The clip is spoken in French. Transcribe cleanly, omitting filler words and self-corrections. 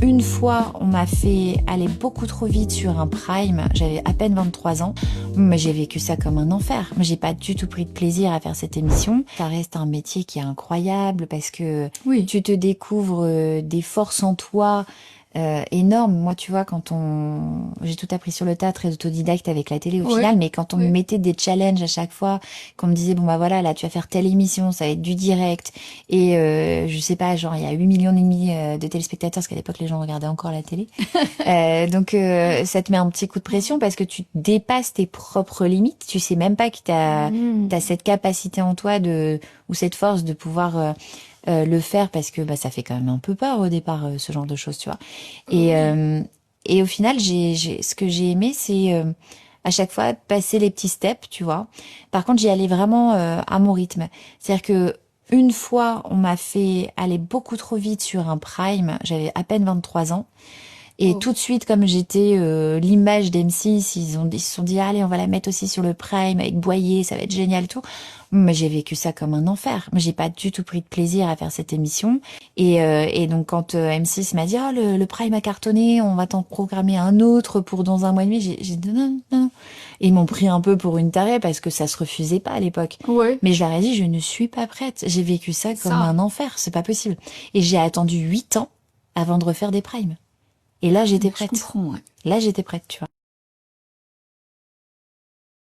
Une fois, on m'a fait aller beaucoup trop vite sur un prime. J'avais à peine 23 ans, mais j'ai vécu ça comme un enfer. J'ai pas du tout pris de plaisir à faire cette émission. Ça reste un métier qui est incroyable parce que tu te découvres des forces en toi énormes. Moi, tu vois, j'ai tout appris sur le tas, très autodidacte avec la télé au final, mais quand on me mettait des challenges à chaque fois, qu'on me disait bon bah voilà, là tu vas faire telle émission, ça va être du direct et je sais pas, genre il y a 8 millions et demi de téléspectateurs parce qu'à l'époque les gens regardaient encore la télé. Donc ça te met un petit coup de pression parce que tu dépasses tes propres limites, tu sais même pas que t'as cette capacité en toi ou cette force de pouvoir le faire parce que ça fait quand même un peu peur au départ ce genre de choses, tu vois. Et au final, ce que j'ai aimé, c'est à chaque fois passer les petits steps, tu vois. Par contre, j'y allais vraiment à mon rythme. C'est-à-dire que une fois, on m'a fait aller beaucoup trop vite sur un prime. J'avais à peine 23 ans. Et tout de suite, comme j'étais l'image d'M6, ils se sont dit, allez, on va la mettre aussi sur le prime avec Boyer, ça va être génial et tout. Mais j'ai vécu ça comme un enfer. Mais j'ai pas du tout pris de plaisir à faire cette émission. Et donc quand M6 m'a dit, oh, le prime a cartonné, on va t'en programmer un autre pour dans un mois et demi, j'ai dit non, non, non. Et ils m'ont pris un peu pour une tarée parce que ça se refusait pas à l'époque. Mais je leur ai dit, je ne suis pas prête. J'ai vécu ça comme un enfer, c'est pas possible. Et j'ai attendu 8 ans avant de refaire des primes. Et là, j'étais prête. Je comprends, Là, j'étais prête, tu vois.